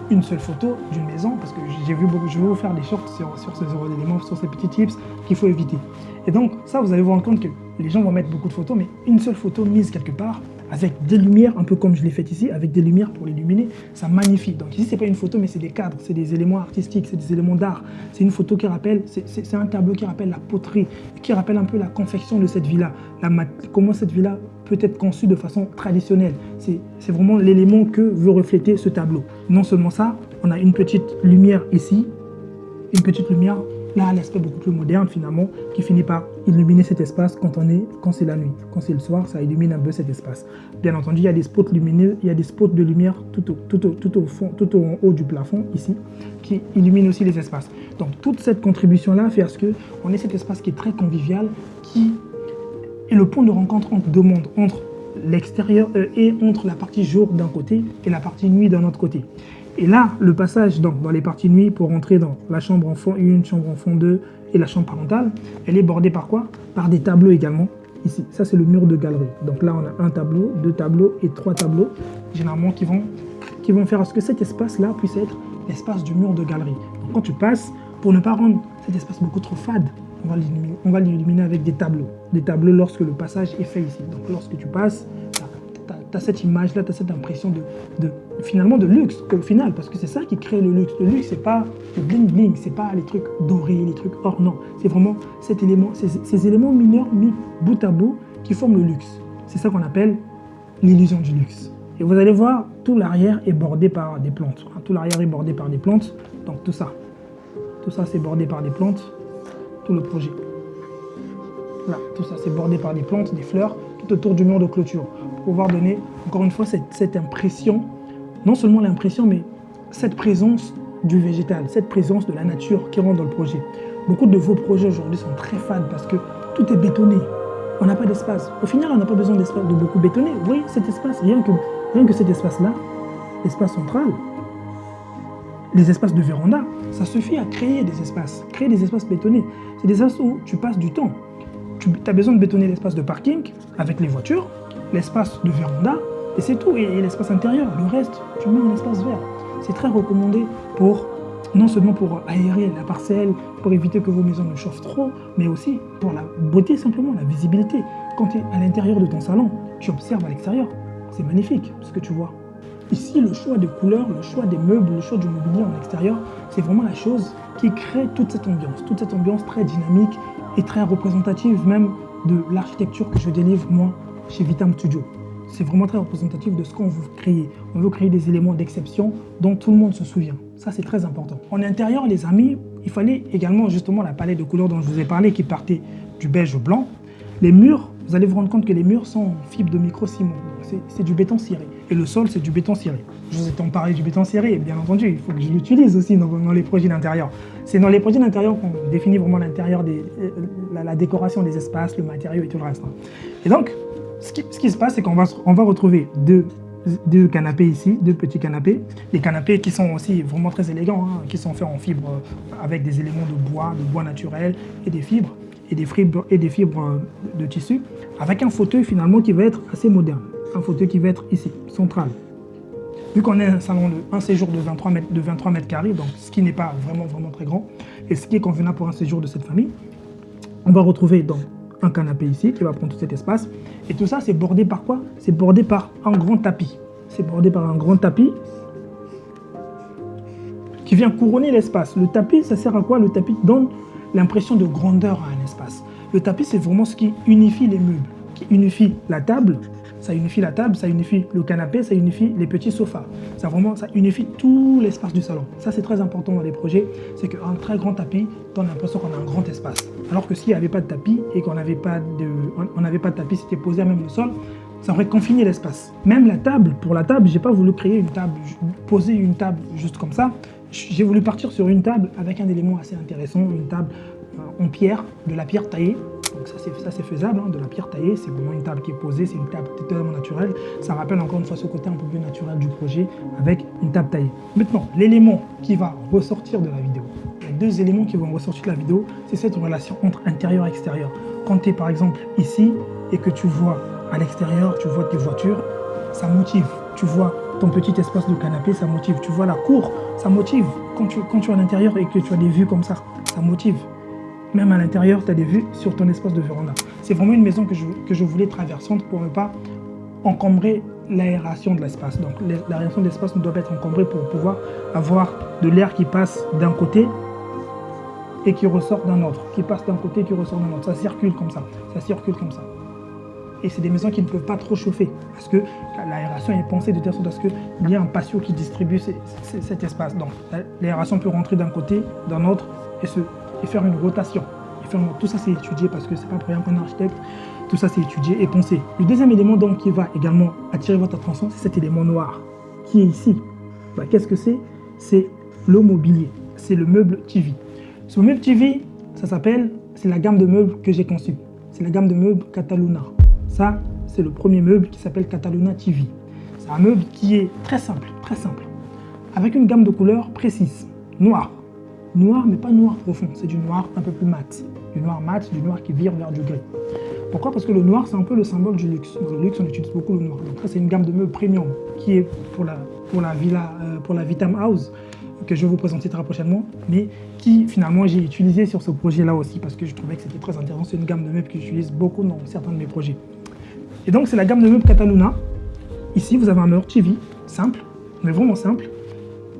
Une seule photo d'une maison, parce que je vais vous faire des shorts sur ces éléments, sur ces petits tips qu'il faut éviter. Et donc, ça, vous allez vous rendre compte que les gens vont mettre beaucoup de photos, mais une seule photo mise quelque part, avec des lumières, un peu comme je l'ai fait ici, avec des lumières pour l'illuminer, ça magnifie. Donc ici, c'est pas une photo, mais c'est des cadres, c'est des éléments artistiques, c'est des éléments d'art. C'est une photo qui rappelle, c'est un tableau qui rappelle la poterie, qui rappelle un peu la confection de cette villa, comment cette villa peut être conçue de façon traditionnelle. C'est vraiment l'élément que veut refléter ce tableau. Non seulement ça, on a une petite lumière ici, une petite lumière là, l'aspect beaucoup plus moderne finalement, qui finit par illuminer cet espace quand c'est la nuit. Quand c'est le soir, ça illumine un peu cet espace. Bien entendu, il y a des spots lumineux, il y a des spots de lumière tout au fond, tout en haut du plafond, ici, qui illuminent aussi les espaces. Donc toute cette contribution-là fait à ce qu'on ait cet espace qui est très convivial, qui est le point de rencontre entre deux mondes, entre l'extérieur et entre la partie jour d'un côté et la partie nuit d'un autre côté. Et là, le passage dans les parties nuit pour rentrer dans la chambre enfant 1, chambre enfant 2 et la chambre parentale, elle est bordée par quoi? Par des tableaux également. Ici, ça c'est le mur de galerie. Donc là, on a un tableau, 2 tableaux et 3 tableaux, généralement qui vont faire à ce que cet espace-là puisse être l'espace du mur de galerie. Donc, quand tu passes, pour ne pas rendre cet espace beaucoup trop fade, on va l'illuminer avec des tableaux. Des tableaux lorsque le passage est fait ici. Donc lorsque tu passes, tu as cette image-là, tu as cette impression finalement de luxe au final, parce que c'est ça qui crée le luxe. Le luxe, c'est pas le bling-bling, c'est pas les trucs dorés, les trucs or, non. C'est vraiment ces éléments mineurs mis bout à bout qui forment le luxe. C'est ça qu'on appelle l'illusion du luxe. Et vous allez voir, tout l'arrière est bordé par des plantes. Tout l'arrière est bordé par des plantes, donc tout ça c'est bordé par des plantes, tout le projet. Là, tout ça c'est bordé par des plantes, des fleurs, tout autour du mur de clôture. Pour pouvoir donner, encore une fois, cette impression, non seulement l'impression, mais cette présence du végétal, cette présence de la nature qui rentre dans le projet. Beaucoup de vos projets aujourd'hui sont très fades parce que tout est bétonné. On n'a pas d'espace. Au final, on n'a pas besoin d'espace de beaucoup bétonner. Vous voyez, cet espace, rien que cet espace-là, l'espace central, les espaces de véranda, ça suffit à créer des espaces bétonnés. C'est des espaces où tu passes du temps. Tu as besoin de bétonner l'espace de parking avec les voitures, l'espace de véranda, et c'est tout. Et l'espace intérieur, le reste, tu mets en espace vert. C'est très recommandé pour, non seulement pour aérer la parcelle, pour éviter que vos maisons ne chauffent trop, mais aussi pour la beauté simplement, la visibilité. Quand tu es à l'intérieur de ton salon, tu observes à l'extérieur. C'est magnifique ce que tu vois. Ici, le choix de couleurs, le choix des meubles, le choix du mobilier en extérieur, c'est vraiment la chose qui crée toute cette ambiance très dynamique et très représentative même de l'architecture que je délivre moi chez Vitam Studio. C'est vraiment très représentatif de ce qu'on veut créer. On veut créer des éléments d'exception dont tout le monde se souvient. Ça, c'est très important. En intérieur, les amis, il fallait également justement la palette de couleurs dont je vous ai parlé qui partait du beige au blanc. Les murs, vous allez vous rendre compte que les murs sont en fibre de micro-ciment. C'est du béton ciré. Et le sol, c'est du béton ciré. Je vous ai tant parlé du béton ciré, et bien entendu, il faut que je l'utilise aussi dans les projets d'intérieur. C'est dans les projets d'intérieur qu'on définit vraiment l'intérieur, la décoration des espaces, le matériau et tout le reste. Et donc, ce qui se passe, c'est qu'on va retrouver deux canapés ici, deux petits canapés. Des canapés qui sont aussi vraiment très élégants, hein, qui sont faits en fibre avec des éléments de bois naturel et des fibres. Et des fibres de tissu, avec un fauteuil finalement qui va être assez moderne. Un fauteuil qui va être ici, central. Vu qu'on est un séjour de 23 mètres carrés, donc ce qui n'est pas vraiment très grand, et ce qui est convenable pour un séjour de cette famille, on va retrouver donc un canapé ici qui va prendre tout cet espace. Et tout ça, c'est bordé par quoi? C'est bordé par un grand tapis. C'est bordé par un grand tapis qui vient couronner l'espace. Le tapis, ça sert à quoi? Le tapis donne l'impression de grandeur à un espace. Le tapis, c'est vraiment ce qui unifie les meubles, qui unifie la table, ça unifie le canapé, ça unifie les petits sofas. Ça unifie tout l'espace du salon. Ça, c'est très important dans les projets, c'est qu'un très grand tapis donne l'impression qu'on a un grand espace. Alors que s'il n'y avait pas de tapis et qu'on n'avait pas de tapis, c'était posé à même le sol, ça aurait confiné l'espace. Même la table, pour la table, j'ai pas voulu créer une table, poser une table juste comme ça. J'ai voulu partir sur une table avec un élément assez intéressant, une table en pierre, de la pierre taillée. Donc ça c'est faisable, hein, de la pierre taillée, c'est vraiment une table qui est posée, c'est une table totalement naturelle. Ça rappelle encore une fois ce côté un peu plus naturel du projet avec une table taillée. Maintenant, l'élément qui va ressortir de la vidéo, il y a deux éléments qui vont ressortir de la vidéo, c'est cette relation entre intérieur et extérieur. Quand tu es par exemple ici et que tu vois à l'extérieur, tu vois tes voitures, ça motive. Tu vois ton petit espace de canapé, ça motive. Tu vois la cour, ça motive. Quand tu es à l'intérieur et que tu as des vues comme ça motive. Même à l'intérieur, tu as des vues sur ton espace de véranda. C'est vraiment une maison que je voulais traversante pour ne pas encombrer l'aération de l'espace. Donc l'aération de l'espace ne doit pas être encombrée pour pouvoir avoir de l'air qui passe d'un côté et qui ressort d'un autre. Qui passe d'un côté et qui ressort d'un autre. Ça circule comme ça. Ça circule comme ça. Et c'est des maisons qui ne peuvent pas trop chauffer parce que l'aération est pensée de telle sorte à ce qu'il y ait un patio qui distribue cet espace. Donc l'aération peut rentrer d'un côté, d'un autre et faire une rotation. Tout ça c'est étudié parce que c'est pas pour rien qu'on est architecte. Tout ça c'est étudié et pensé. Le deuxième élément donc qui va également attirer votre attention, c'est cet élément noir qui est ici. Bah, qu'est-ce que c'est? C'est le mobilier. C'est le meuble TV. Ce meuble TV, c'est la gamme de meubles que j'ai conçue. C'est la gamme de meubles Cataluna. Ça, c'est le premier meuble qui s'appelle Cataluna TV. C'est un meuble qui est très simple, avec une gamme de couleurs précise. Noir. Noir, mais pas noir profond, c'est du noir un peu plus mat. Du noir mat, du noir qui vire vers du gris. Pourquoi? Parce que le noir, c'est un peu le symbole du luxe. Dans le luxe, on utilise beaucoup le noir. Donc ça, c'est une gamme de meubles premium qui est pour la Vitam House, que je vais vous présenter très prochainement, mais qui finalement j'ai utilisé sur ce projet-là aussi, parce que je trouvais que c'était très intéressant. C'est une gamme de meubles que j'utilise beaucoup dans certains de mes projets. Et donc, c'est la gamme de meubles Cataluna. Ici, vous avez un mur TV, simple, mais vraiment simple.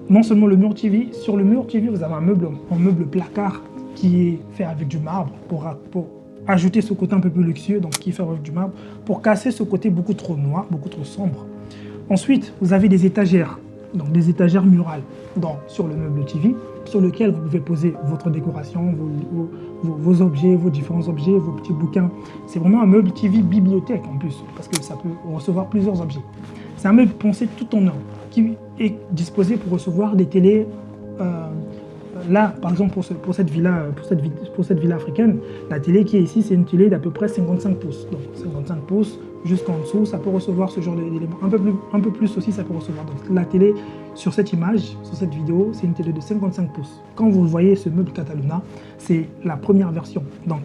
Non seulement le mur TV, sur le mur TV, vous avez un meuble placard qui est fait avec du marbre pour ajouter ce côté un peu plus luxueux, donc qui est fait avec du marbre, pour casser ce côté beaucoup trop noir, beaucoup trop sombre. Ensuite, vous avez des étagères, donc des étagères murales sur le meuble TV, sur lequel vous pouvez poser votre décoration, vos objets, vos différents objets, vos petits bouquins. C'est vraiment un meuble TV bibliothèque en plus, parce que ça peut recevoir plusieurs objets. C'est un meuble pensé tout en un, qui est disposé pour recevoir des télés. Là, par exemple, pour cette villa africaine, la télé qui est ici, c'est une télé d'à peu près 55 pouces. Donc 55 pouces jusqu'en dessous, ça peut recevoir ce genre d'éléments. Un peu plus aussi, ça peut recevoir. Donc la télé, sur cette image, sur cette vidéo, c'est une télé de 55 pouces. Quand vous voyez ce meuble Cataluna, c'est la première version. Donc,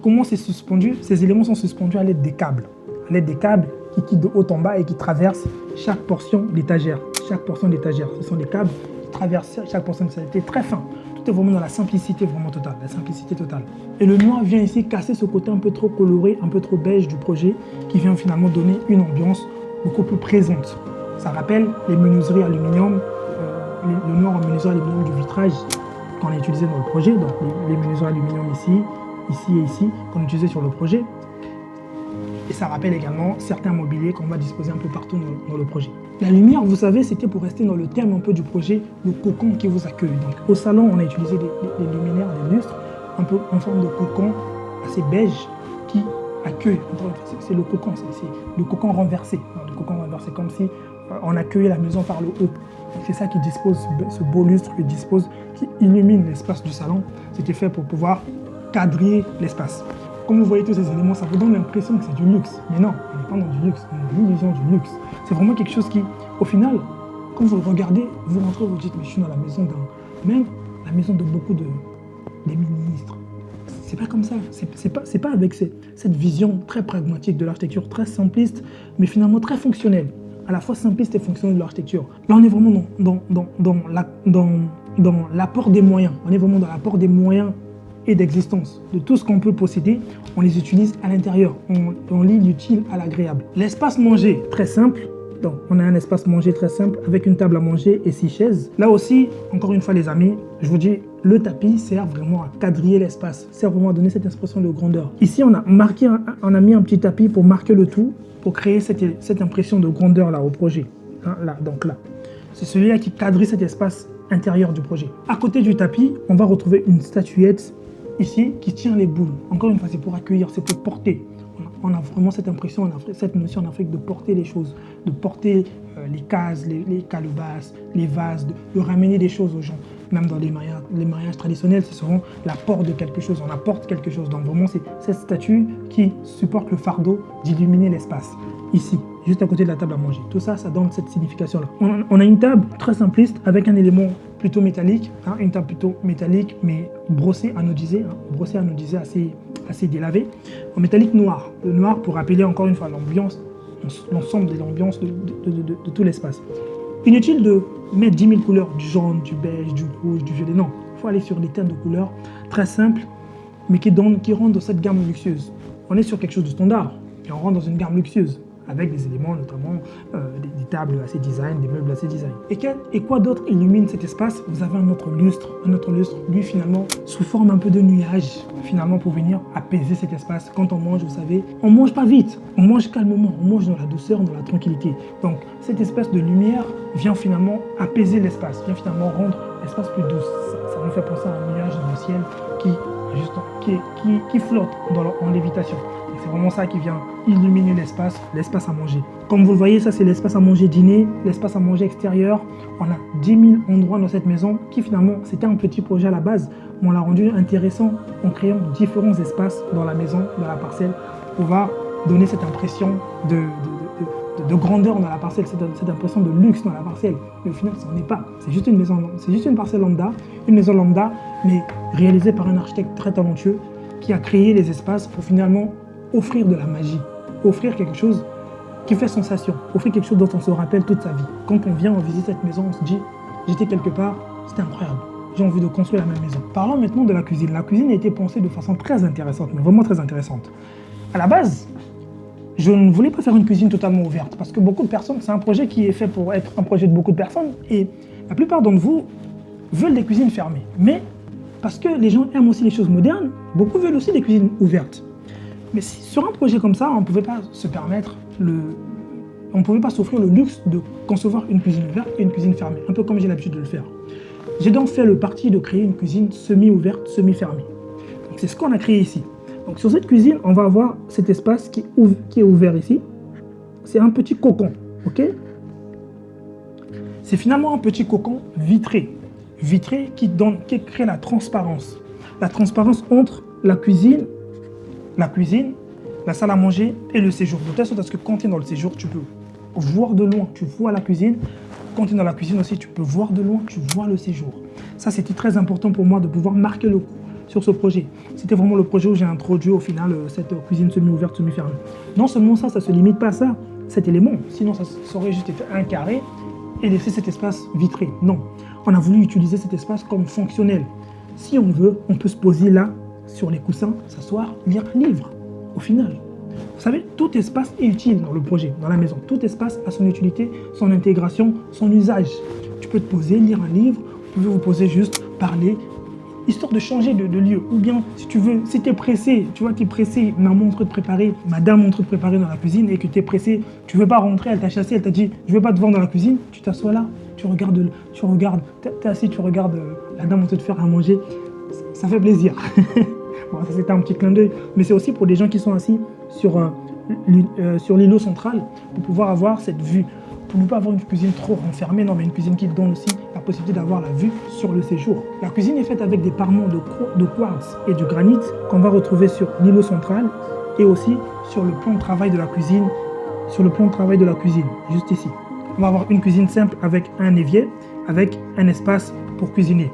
comment c'est suspendu? Ces éléments sont suspendus à l'aide des câbles. À l'aide des câbles qui quittent de haut en bas et qui traversent chaque portion d'étagère. chaque portion d'étagère. Ce sont des câbles qui traversent chaque portion d'étagère. C'est très fin. Tout est vraiment dans la simplicité vraiment totale, la simplicité totale. Et le noir vient ici casser ce côté un peu trop coloré, un peu trop beige du projet, qui vient finalement donner une ambiance beaucoup plus présente. Ça rappelle les menuiseries aluminium, le noir en menuiserie aluminium du vitrage qu'on a utilisé dans le projet. Donc les menuiseries aluminium ici, ici et ici, qu'on utilisait sur le projet. Et ça rappelle également certains mobiliers qu'on va disposer un peu partout dans le projet. La lumière, vous savez, c'était pour rester dans le thème un peu du projet, le cocon qui vous accueille. Donc au salon, on a utilisé des luminaires, des lustres, un peu en forme de cocon assez beige qui accueille. C'est le cocon, c'est le cocon renversé. Le cocon renversé, comme si on accueillait la maison par le haut. C'est ça qui dispose, ce beau lustre qui illumine l'espace du salon. C'était fait pour pouvoir cadrer l'espace. Comme vous voyez tous ces éléments, ça vous donne l'impression que c'est du luxe. Mais non, on n'est pas dans du luxe, on a l'illusion du luxe. C'est vraiment quelque chose qui, au final, quand vous le regardez, vous rentrez, vous dites, mais je suis dans la maison même la maison de beaucoup des ministres. C'est pas comme ça. C'est pas avec cette vision très pragmatique de l'architecture, très simpliste, mais finalement très fonctionnelle. À la fois simpliste et fonctionnelle de l'architecture. Là, on est vraiment dans l'apport des moyens. On est vraiment dans l'apport des moyens et d'existence. De tout ce qu'on peut posséder, on les utilise à l'intérieur. On lie l'utile à l'agréable. L'espace manger, très simple. Donc, on a un espace manger très simple avec une table à manger et 6 chaises. Là aussi, encore une fois les amis, je vous dis, le tapis sert vraiment à quadriller l'espace, sert vraiment à donner cette expression de grandeur. Ici, on a mis un petit tapis pour marquer le tout, pour créer cette impression de grandeur là au projet. Hein, là. C'est celui-là qui quadrille cet espace intérieur du projet. À côté du tapis, on va retrouver une statuette ici qui tient les boules. Encore une fois, c'est pour accueillir, c'est pour porter. On a vraiment cette impression, cette notion en Afrique de porter les choses, de porter les cases, les calebasses, les vases, de ramener des choses aux gens. Même dans les mariages traditionnels, c'est souvent l'apport de quelque chose, on apporte quelque chose. Donc vraiment, c'est cette statue qui supporte le fardeau d'illuminer l'espace. Ici, juste à côté de la table à manger. Tout ça, ça donne cette signification-là. On a une table très simpliste avec un élément plutôt métallique, hein, une table plutôt métallique, mais brossée, anodisée, assez délavée, en métallique noir. Le noir pour rappeler encore une fois l'ambiance, l'ensemble de l'ambiance de tout l'espace. Inutile de mettre 10 000 couleurs, du jaune, du beige, du rouge, du violet. Non, il faut aller sur des teintes de couleurs très simples, mais qui rendent cette gamme luxueuse. On est sur quelque chose de standard, et on rentre dans une gamme luxueuse, avec des éléments, notamment des tables assez design, des meubles assez design. Et quoi d'autre illumine cet espace? Vous avez un autre lustre, lui finalement, sous forme un peu de nuage, finalement pour venir apaiser cet espace. Quand on mange, vous savez, on mange pas vite, on mange calmement, on mange dans la douceur, dans la tranquillité. Donc cette espèce de lumière vient finalement apaiser l'espace, vient finalement rendre l'espace plus doux. Ça nous fait penser à un nuage dans le ciel qui flotte en lévitation. C'est vraiment ça qui vient illuminer l'espace à manger. Comme vous le voyez, ça c'est l'espace à manger dîner, l'espace à manger extérieur. On a 10 000 endroits dans cette maison qui finalement, c'était un petit projet à la base, mais on l'a rendu intéressant en créant différents espaces dans la maison, dans la parcelle, pour pouvoir donner cette impression de grandeur dans la parcelle, cette impression de luxe dans la parcelle. Mais au final, ça n'en est pas. C'est juste une maison, c'est juste une parcelle lambda, mais réalisée par un architecte très talentueux qui a créé les espaces pour finalement offrir de la magie, offrir quelque chose qui fait sensation, offrir quelque chose dont on se rappelle toute sa vie. Quand on vient, on visite cette maison, on se dit, j'étais quelque part, c'était incroyable, j'ai envie de construire la même maison. Parlons maintenant de la cuisine. La cuisine a été pensée de façon très intéressante, mais vraiment très intéressante. À la base, je ne voulais pas faire une cuisine totalement ouverte, parce que beaucoup de personnes, c'est un projet qui est fait pour être un projet de beaucoup de personnes, et la plupart d'entre vous veulent des cuisines fermées. Mais parce que les gens aiment aussi les choses modernes, beaucoup veulent aussi des cuisines ouvertes. Mais sur un projet comme ça, on ne pouvait pas se permettre on ne pouvait pas s'offrir le luxe de concevoir une cuisine ouverte et une cuisine fermée, un peu comme j'ai l'habitude de le faire. J'ai donc fait le parti de créer une cuisine semi-ouverte, semi-fermée. Donc c'est ce qu'on a créé ici. Donc sur cette cuisine, on va avoir cet espace qui est ouvert ici. C'est un petit cocon, ok? C'est finalement un petit cocon vitré qui crée la transparence. La transparence entre la cuisine, la salle à manger et le séjour. De telle sorte à ce que quand tu es dans le séjour, tu peux voir de loin, tu vois la cuisine. Quand tu es dans la cuisine aussi, tu peux voir de loin, tu vois le séjour. Ça, c'était très important pour moi de pouvoir marquer le coup sur ce projet. C'était vraiment le projet où j'ai introduit au final cette cuisine semi-ouverte, semi-fermée. Non seulement ça ne se limite pas à ça, cet élément. Sinon, ça aurait juste été un carré et laisser cet espace vitré. Non, on a voulu utiliser cet espace comme fonctionnel. Si on veut, on peut se poser là, sur les coussins, s'asseoir, lire un livre, au final. Vous savez, tout espace est utile dans le projet, dans la maison. Tout espace a son utilité, son intégration, son usage. Tu peux te poser, lire un livre, vous pouvez vous poser juste, parler, histoire de changer de lieu. Ou bien, si tu veux, si tu es pressé, tu vois, tu es pressé, maman est en train de préparer, madame est en train de préparer dans la cuisine et que tu es pressé, tu ne veux pas rentrer, elle t'a chassé, elle t'a dit, je ne veux pas te voir dans la cuisine, tu t'assois là, tu regardes, tu es assis, tu regardes la dame en train de faire à manger, ça fait plaisir. Bon, ça c'était un petit clin d'œil, mais c'est aussi pour les gens qui sont assis sur l'îlot central pour pouvoir avoir cette vue, pour ne pas avoir une cuisine trop renfermée, non mais une cuisine qui donne aussi la possibilité d'avoir la vue sur le séjour. La cuisine est faite avec des parements de quartz et du granit qu'on va retrouver sur l'îlot central et aussi sur le plan de travail de la cuisine, juste ici. On va avoir une cuisine simple avec un évier, avec un espace pour cuisiner.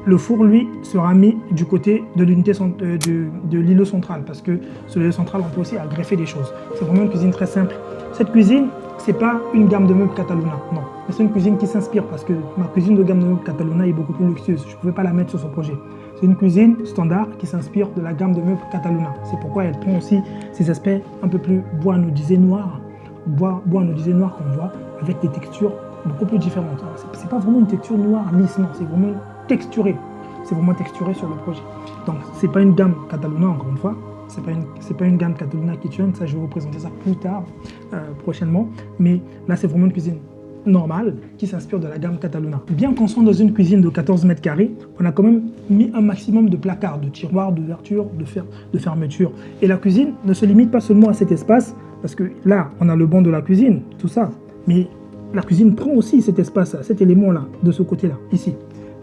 Le four, lui, sera mis du côté de l'unité de l'îlot central parce que sur l'îlot central, on peut aussi greffer des choses. C'est vraiment une cuisine très simple. Cette cuisine, c'est pas une gamme de meubles Cataluna, non. Mais c'est une cuisine qui s'inspire parce que ma cuisine de gamme de meubles Cataluna est beaucoup plus luxueuse. Je ne pouvais pas la mettre sur ce projet. C'est une cuisine standard qui s'inspire de la gamme de meubles Cataluna. C'est pourquoi elle prend aussi ces aspects un peu plus bois anodisé noir, bois anodisé noir qu'on voit avec des textures beaucoup plus différentes. C'est pas vraiment une texture noire lisse, non. C'est vraiment texturé. C'est vraiment texturé sur le projet. Donc, c'est pas une gamme Cataluna, encore une fois. C'est pas une gamme Cataluna Kitchen. Ça, je vais vous présenter ça plus tard, prochainement. Mais là, c'est vraiment une cuisine normale qui s'inspire de la gamme Cataluna. Bien qu'on soit dans une cuisine de 14 mètres carrés, on a quand même mis un maximum de placards, de tiroirs, d'ouvertures, de fermetures. Et la cuisine ne se limite pas seulement à cet espace, parce que là, on a le banc de la cuisine, tout ça. Mais la cuisine prend aussi cet espace, cet élément-là, de ce côté-là, ici.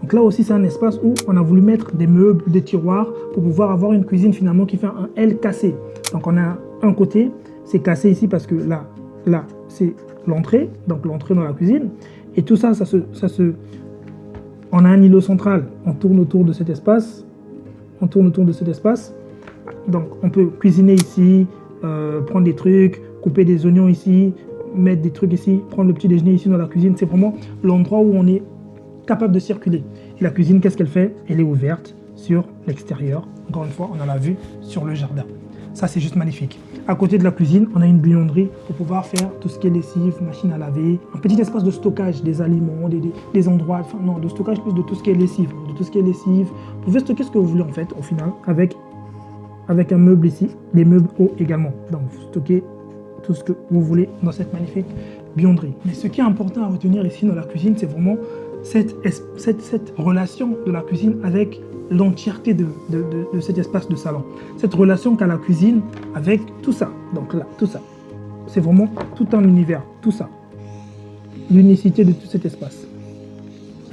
Donc là aussi, c'est un espace où on a voulu mettre des meubles, des tiroirs pour pouvoir avoir une cuisine finalement qui fait un L cassé. Donc on a un côté, c'est cassé ici parce que là c'est l'entrée, donc l'entrée dans la cuisine. Et tout ça, on a un îlot central. On tourne autour de cet espace. Donc on peut cuisiner ici, prendre des trucs, couper des oignons ici, mettre des trucs ici, prendre le petit déjeuner ici dans la cuisine. C'est vraiment l'endroit où on est capable de circuler. Et la cuisine, qu'est-ce qu'elle fait? Elle est ouverte sur l'extérieur. Encore une fois, on a la vue sur le jardin. Ça, c'est juste magnifique. À côté de la cuisine, on a une boulangerie pour pouvoir faire tout ce qui est lessive, machine à laver, un petit espace de stockage des aliments, des endroits, enfin non, de stockage plus de tout ce qui est lessive. Vous pouvez stocker ce que vous voulez en fait, au final, avec un meuble ici, les meubles hauts également. Donc, vous stockez tout ce que vous voulez dans cette magnifique buanderie. Mais ce qui est important à retenir ici dans la cuisine, c'est vraiment cette relation de la cuisine avec l'entièreté de cet espace de salon. Cette relation qu'a la cuisine avec tout ça. Donc là, tout ça. C'est vraiment tout un univers, tout ça. L'unicité de tout cet espace.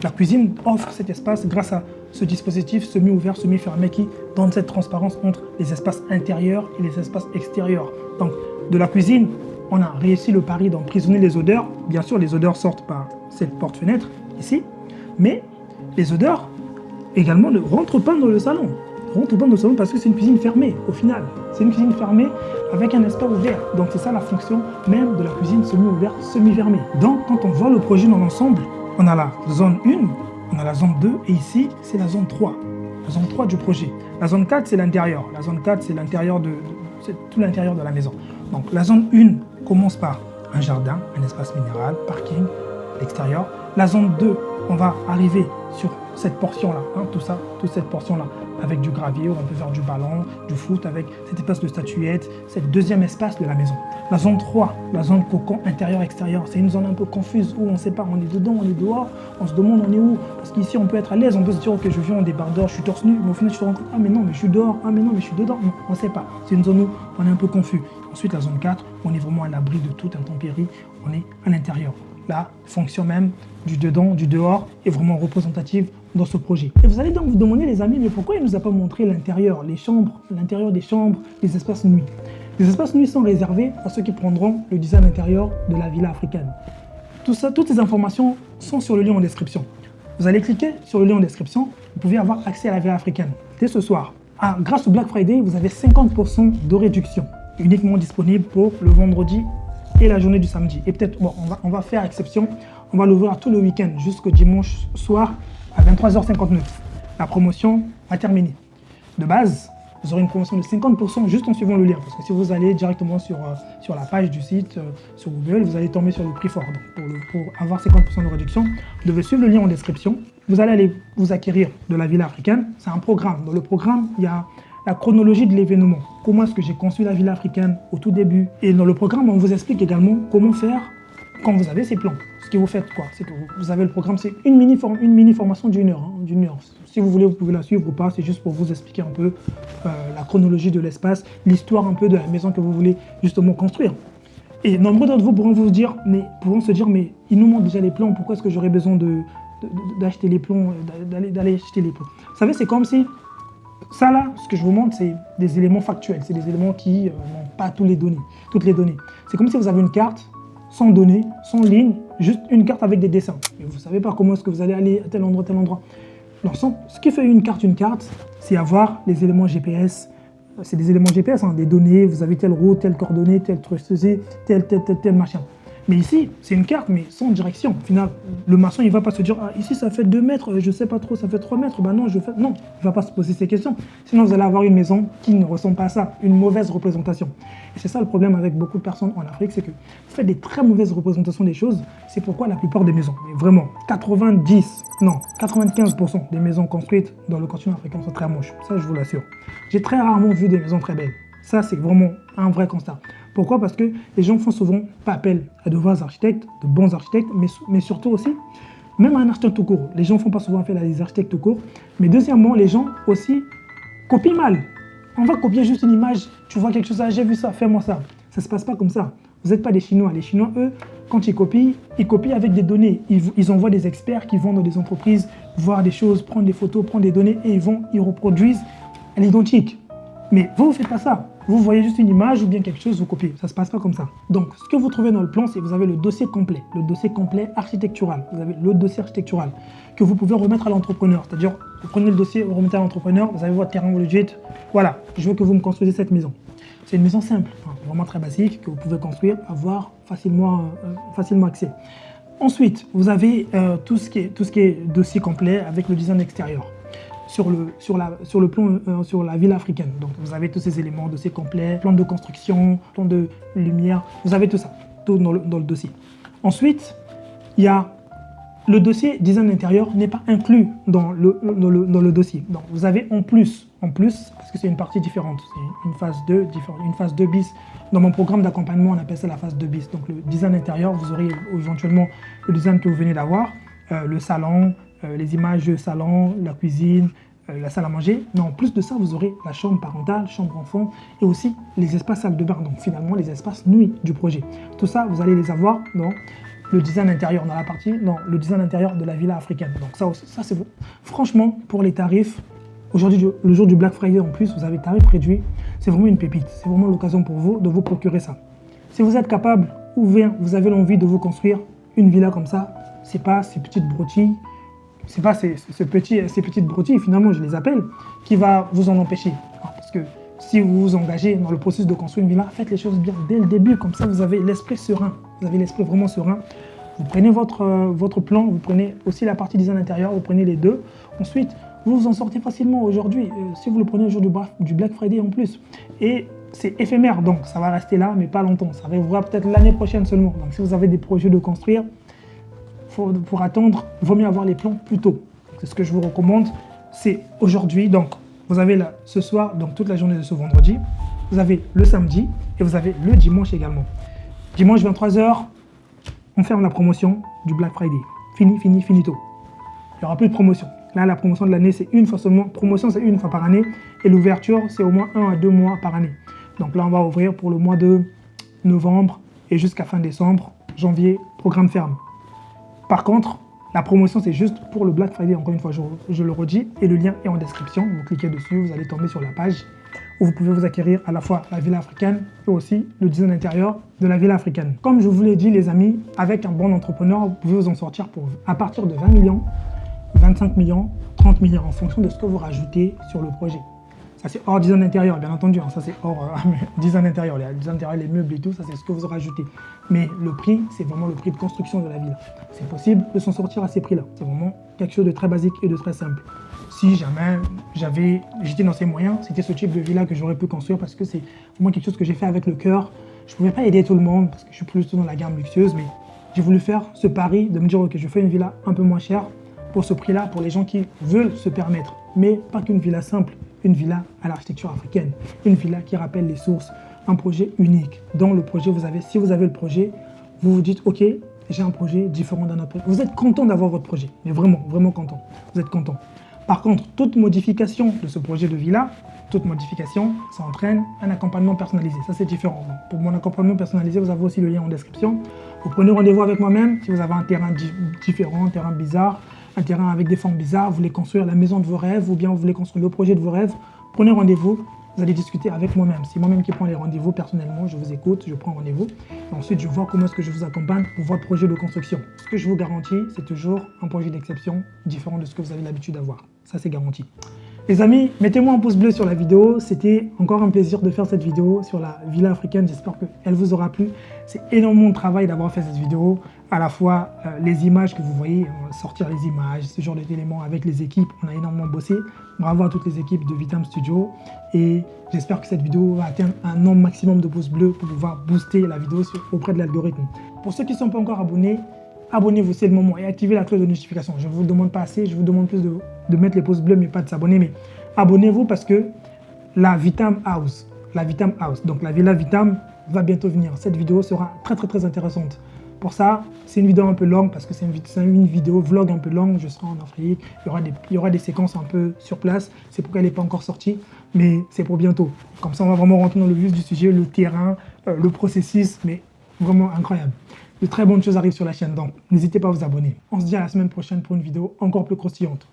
La cuisine offre cet espace grâce à ce dispositif semi-ouvert, semi-fermé qui donne cette transparence entre les espaces intérieurs et les espaces extérieurs. Donc, de la cuisine, on a réussi le pari d'emprisonner les odeurs. Bien sûr, les odeurs sortent par cette porte-fenêtre, ici, mais les odeurs également ne rentrent pas dans le salon. Parce que c'est une cuisine fermée, au final. C'est une cuisine fermée avec un espace ouvert. Donc c'est ça la fonction même de la cuisine semi-ouverte, semi-fermée. Donc quand on voit le projet dans l'ensemble, on a la zone 1, on a la zone 2, et ici, c'est la zone 3. La zone 3 du projet. La zone 4, c'est l'intérieur. La zone 4, c'est l'intérieur c'est tout l'intérieur de la maison. Donc la zone 1 commence par un jardin, un espace minéral, parking, l'extérieur. La zone 2, on va arriver sur cette portion-là, toute cette portion-là, avec du gravier, on peut faire du ballon, du foot, avec cet espace de statuette, c'est le deuxième espace de la maison. La zone 3, la zone cocon intérieur-extérieur, c'est une zone un peu confuse où on ne sait pas, on est dedans, on est dehors, on se demande on est où, parce qu'ici on peut être à l'aise, on peut se dire ok je viens en débardeur, je suis torse nu, mais au final tu te rends compte, ah mais non mais je suis dehors, ah mais non mais je suis dedans, non, on ne sait pas, c'est une zone où on est un peu confus. Ensuite la zone 4, on est vraiment à l'abri de toute intempérie, on est à l'intérieur. La fonction même du dedans, du dehors est vraiment représentative dans ce projet. Et vous allez donc vous demander les amis, mais pourquoi il ne nous a pas montré l'intérieur, les chambres, l'intérieur des chambres, les espaces nuits? Les espaces nuits sont réservés à ceux qui prendront le design intérieur de la villa africaine. Tout ça, toutes ces informations sont sur le lien en description. Vous allez cliquer sur le lien en description, vous pouvez avoir accès à la villa africaine dès ce soir. Grâce au Black Friday, vous avez 50% de réduction, uniquement disponible pour le vendredi et la journée du samedi. Et peut-être, bon, on va faire exception. On va l'ouvrir tout le week-end jusqu'au dimanche soir à 23h59. La promotion va terminer. De base, vous aurez une promotion de 50% juste en suivant le lien. Parce que si vous allez directement sur la page du site, sur Google, vous allez tomber sur le prix fort. Donc pour avoir 50% de réduction, vous devez suivre le lien en description. Vous allez aller vous acquérir de la villa africaine. C'est un programme. Dans le programme, il y a la chronologie de l'événement. Comment est-ce que j'ai conçu la villa africaine au tout début. Et dans le programme, on vous explique également comment faire quand vous avez ces plans. Ce que vous faites, quoi, c'est que vous avez le programme, c'est une mini formation d'une heure. Si vous voulez, vous pouvez la suivre ou pas. C'est juste pour vous expliquer un peu la chronologie de l'espace, l'histoire un peu de la maison que vous voulez justement construire. Et nombreux d'entre vous pourront se dire, mais il nous manque déjà les plans, pourquoi est-ce que j'aurais besoin d'acheter les plans, d'aller acheter les plans? Vous savez, c'est comme si, ça là, ce que je vous montre, c'est des éléments factuels, c'est des éléments qui n'ont pas toutes les données. C'est comme si vous avez une carte, sans données, sans ligne, juste une carte avec des dessins. Et vous ne savez pas comment est-ce que vous allez aller à tel endroit, tel endroit. L'ensemble, ce qui fait une carte, c'est avoir les éléments GPS. C'est des éléments GPS, des données, vous avez telle route, telle coordonnée, tel truc, tel machin. Mais ici, c'est une carte, mais sans direction. Au final, le maçon, il ne va pas se dire, ah, ici, ça fait 2 mètres, je ne sais pas trop, ça fait 3 mètres. Ben non, non, il ne va pas se poser ces questions. Sinon, vous allez avoir une maison qui ne ressemble pas à ça, une mauvaise représentation. Et c'est ça le problème avec beaucoup de personnes en Afrique, c'est que vous faites des très mauvaises représentations des choses. C'est pourquoi la plupart des maisons, mais vraiment, 95% des maisons construites dans le continent africain sont très moches. Ça, je vous l'assure. J'ai très rarement vu des maisons très belles. Ça, c'est vraiment un vrai constat. Pourquoi? Parce que les gens font souvent pas appel à de vrais architectes, de bons architectes, mais surtout aussi, même à un architecte tout court. Les gens font pas souvent appel à des architectes tout court. Mais deuxièmement, les gens aussi copient mal. On va copier juste une image, tu vois quelque chose, j'ai vu ça, fais-moi ça. Ça se passe pas comme ça. Vous n'êtes pas des Chinois. Les Chinois, eux, quand ils copient avec des données. Ils envoient des experts qui vont dans des entreprises, voir des choses, prendre des photos, prendre des données et ils reproduisent à l'identique. Mais vous ne faites pas ça. Vous voyez juste une image ou bien quelque chose, vous copiez. Ça ne se passe pas comme ça. Donc, ce que vous trouvez dans le plan, c'est que vous avez le dossier complet architectural. Vous avez le dossier architectural que vous pouvez remettre à l'entrepreneur. C'est-à-dire, vous prenez le dossier, vous remettez à l'entrepreneur, vous avez votre terrain, vous le dites, voilà, je veux que vous me construisez cette maison. C'est une maison simple, vraiment très basique, que vous pouvez construire, avoir facilement accès. Ensuite, vous avez tout ce qui est dossier complet avec le design extérieur. Sur la ville africaine. Donc vous avez tous ces éléments, dossier complet, plan de construction, plan de lumière, vous avez tout ça, tout dans le dossier. Ensuite, il y a le dossier design intérieur n'est pas inclus dans le dossier. Donc vous avez en plus, parce que c'est une partie différente, c'est une phase 2 différente, une phase 2 bis. Dans mon programme d'accompagnement, on appelle ça la phase 2 bis. Donc le design intérieur, vous aurez éventuellement le design que vous venez d'avoir, le salon, les images de salon, la cuisine, la salle à manger. Mais en plus de ça, vous aurez la chambre parentale, chambre enfant et aussi les espaces salle de bain. Donc finalement, les espaces nuit du projet. Tout ça, vous allez les avoir dans le design intérieur, dans le design intérieur de la villa africaine. Donc ça c'est bon. Franchement, pour les tarifs, aujourd'hui, le jour du Black Friday en plus, vous avez tarif réduit. C'est vraiment une pépite. C'est vraiment l'occasion pour vous de vous procurer ça. Si vous êtes capable ou bien vous avez l'envie de vous construire une villa comme ça, c'est pas ces petites broutilles, c'est pas ces petites broutilles, finalement je les appelle, qui va vous en empêcher. Parce que si vous vous engagez dans le processus de construire une villa, faites les choses bien dès le début, comme ça vous avez l'esprit serein, vous avez l'esprit vraiment serein. Vous prenez votre plan, vous prenez aussi la partie design intérieur, vous prenez les deux. Ensuite, vous vous en sortez facilement aujourd'hui, si vous le prenez le jour du Black Friday en plus. Et c'est éphémère, donc ça va rester là, mais pas longtemps. Ça arrivera peut-être l'année prochaine seulement. Donc si vous avez des projets de construire, pour attendre, il vaut mieux avoir les plans plus tôt. C'est ce que je vous recommande. C'est aujourd'hui, donc vous avez là, ce soir, donc toute la journée de ce vendredi. Vous avez le samedi et vous avez le dimanche également. Dimanche 23h, on ferme la promotion du Black Friday. Finito. Il n'y aura plus de promotion. Là, la promotion de l'année, c'est une fois seulement. Promotion, c'est une fois par année. Et l'ouverture, c'est au moins 1 à 2 mois par année. Donc là, on va ouvrir pour le mois de novembre et jusqu'à fin décembre, janvier, programme ferme. Par contre, la promotion, c'est juste pour le Black Friday. Encore une fois, je le redis. Et le lien est en description. Vous cliquez dessus, vous allez tomber sur la page où vous pouvez vous acquérir à la fois la villa africaine et aussi le design intérieur de la villa africaine. Comme je vous l'ai dit, les amis, avec un bon entrepreneur, vous pouvez vous en sortir à partir de 20 millions, 25 millions, 30 millions, en fonction de ce que vous rajoutez sur le projet. Ça, c'est hors design intérieur, bien entendu. Hein. Ça, c'est hors design intérieur. Les design intérieur, les meubles et tout, ça, c'est ce que vous aurez ajouté. Mais le prix, c'est vraiment le prix de construction de la villa. C'est possible de s'en sortir à ces prix-là. C'est vraiment quelque chose de très basique et de très simple. Si jamais j'étais dans ces moyens, c'était ce type de villa que j'aurais pu construire parce que c'est vraiment quelque chose que j'ai fait avec le cœur. Je ne pouvais pas aider tout le monde parce que je suis plus dans la gamme luxueuse, mais j'ai voulu faire ce pari de me dire, ok, je fais une villa un peu moins chère pour ce prix-là, pour les gens qui veulent se permettre. Mais pas qu'une villa simple, une villa à l'architecture africaine, une villa qui rappelle les sources, un projet unique. Dans le projet, si vous avez le projet, vous vous dites, ok, j'ai un projet différent d'un autre projet. Vous êtes content d'avoir votre projet, mais vraiment, vraiment content. Vous êtes content. Par contre, toute modification de ce projet de villa, toute modification, ça entraîne un accompagnement personnalisé. Ça, c'est différent. Donc, pour mon accompagnement personnalisé, vous avez aussi le lien en description. Vous prenez rendez-vous avec moi-même si vous avez un terrain différent, un terrain bizarre, un terrain avec des formes bizarres, vous voulez construire la maison de vos rêves ou bien vous voulez construire le projet de vos rêves, prenez rendez-vous. Vous allez discuter avec moi-même. C'est moi-même qui prends les rendez-vous personnellement. Je vous écoute, je prends rendez-vous. Ensuite, je vois comment est-ce que je vous accompagne pour votre projet de construction. Ce que je vous garantis, c'est toujours un projet d'exception différent de ce que vous avez l'habitude d'avoir. Ça, c'est garanti. Les amis, mettez-moi un pouce bleu sur la vidéo. C'était encore un plaisir de faire cette vidéo sur la villa africaine. J'espère qu'elle vous aura plu. C'est énormément de travail d'avoir fait cette vidéo. À la fois les images que vous voyez, sortir les images, ce genre d'éléments avec les équipes. On a énormément bossé. Bravo à toutes les équipes de Vitam Studio. Et j'espère que cette vidéo va atteindre un nombre maximum de pouces bleus pour pouvoir booster la vidéo auprès de l'algorithme. Pour ceux qui ne sont pas encore abonnés, abonnez-vous, c'est le moment, et activez la cloche de notification. Je ne vous demande pas assez, je vous demande plus de mettre les pouces bleus, mais pas de s'abonner. Mais abonnez-vous parce que la Vitam House, donc la Villa Vitam va bientôt venir. Cette vidéo sera très très très intéressante. Pour ça, c'est une vidéo un peu longue parce que c'est une vidéo vlog un peu longue. Je serai en Afrique, il y aura des séquences un peu sur place. C'est pourquoi elle n'est pas encore sortie, mais c'est pour bientôt. Comme ça, on va vraiment rentrer dans le vif du sujet, le terrain, le processus, mais vraiment incroyable. De très bonnes choses arrivent sur la chaîne, donc n'hésitez pas à vous abonner. On se dit à la semaine prochaine pour une vidéo encore plus croustillante.